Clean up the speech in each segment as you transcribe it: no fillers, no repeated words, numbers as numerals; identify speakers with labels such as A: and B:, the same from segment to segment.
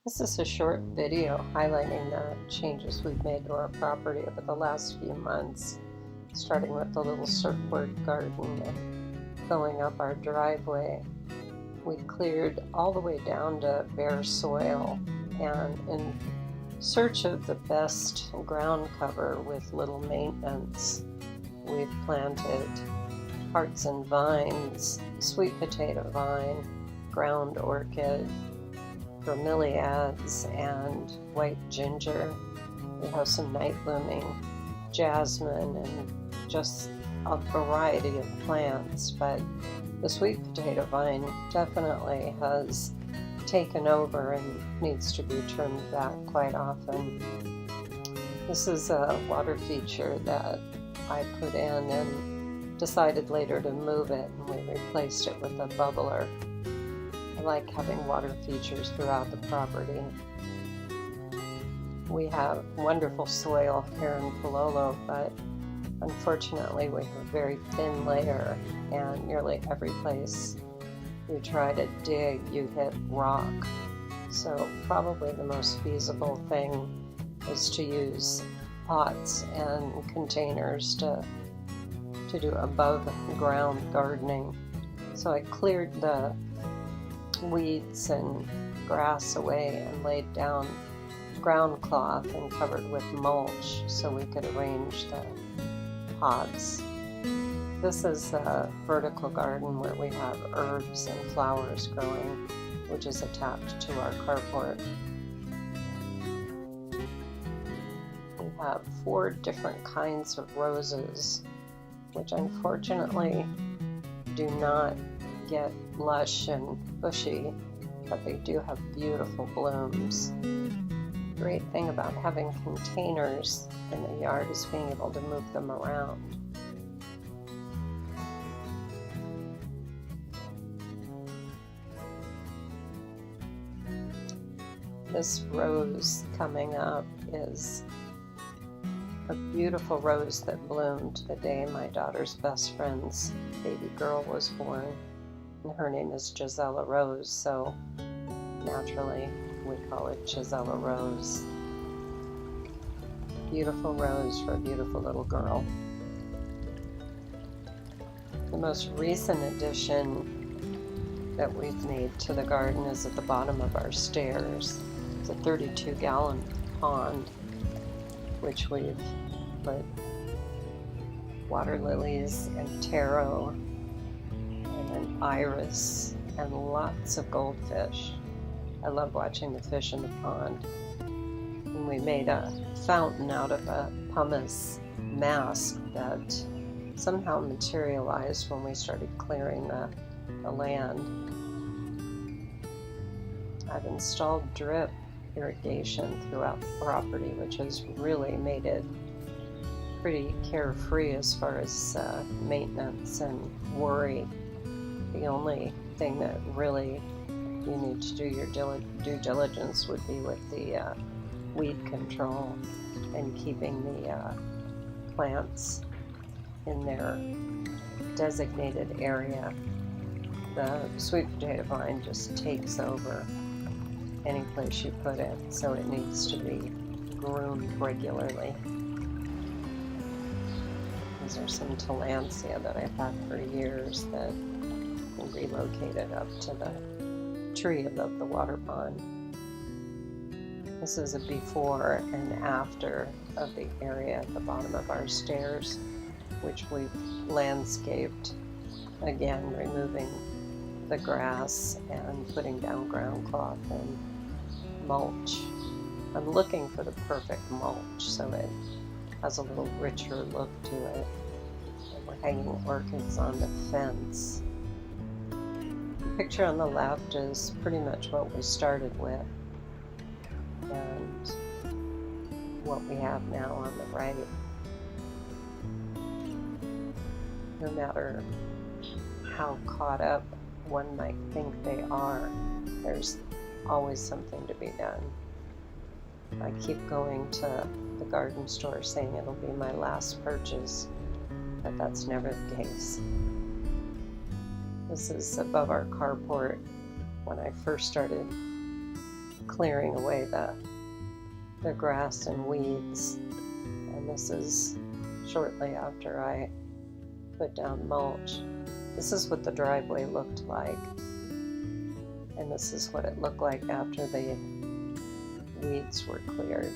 A: This is a short video highlighting the changes we've made to our property over the last few months, starting with the little surfboard garden and going up our driveway. We cleared all the way down to bare soil, and in search of the best ground cover with little maintenance, we've planted hearts and vines, sweet potato vine, ground orchid, bromeliads, and white ginger. We have some night blooming jasmine and just a variety of plants, but the sweet potato vine definitely has taken over and needs to be trimmed back quite often. This is a water feature that I put in and decided later to move it, and we replaced it with a bubbler. I like having water features throughout the property. We have wonderful soil here in Palolo, but unfortunately we have a very thin layer, and nearly every place you try to dig, you hit rock. So probably the most feasible thing is to use pots and containers to do above ground gardening. So I cleared the weeds and grass away and laid down ground cloth and covered with mulch so we could arrange the pots. This is a vertical garden where we have herbs and flowers growing, which is attached to our carport. We have 4 different kinds of roses, which unfortunately do not get lush and bushy, but they do have beautiful blooms. The great thing about having containers in the yard is being able to move them around. This rose coming up is a beautiful rose that bloomed the day my daughter's best friend's baby girl was born. And her name is Gisela Rose, so naturally we call it Gisela Rose. Beautiful rose for a beautiful little girl. The most recent addition that we've made to the garden is at the bottom of our stairs. It's a 32-gallon pond, which we've put water lilies and taro and iris and lots of goldfish. I love watching the fish in the pond. And we made a fountain out of a pumice mask that somehow materialized when we started clearing the land. I've installed drip irrigation throughout the property, which has really made it pretty carefree as far as maintenance and worry. The only thing that really you need to do your due diligence would be with the weed control and keeping the plants in their designated area. The sweet potato vine just takes over any place you put it, so it needs to be groomed regularly. These are some tillandsia that I've had for years that we relocated up to the tree above the water pond. This is a before and after of the area at the bottom of our stairs, which we've landscaped, again removing the grass and putting down ground cloth and mulch. I'm looking for the perfect mulch so it has a little richer look to it. And we're hanging orchids on the fence. The picture on the left is pretty much what we started with, and what we have now on the right. No matter how caught up one might think they are, there's always something to be done. I keep going to the garden store saying it'll be my last purchase, but that's never the case. This is above our carport. When I first started clearing away the grass and weeds. And this is shortly after I put down mulch. This is what the driveway looked like. And this is what it looked like after the weeds were cleared.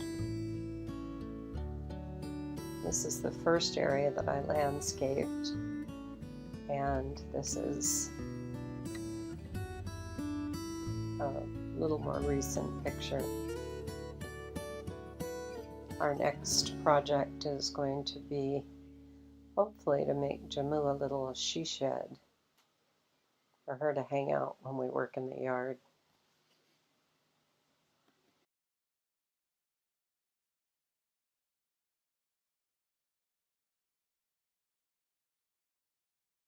A: This is the first area that I landscaped, and this is a little more recent picture. Our next project is going to be hopefully to make Jamu a little she shed for her to hang out when we work in the yard.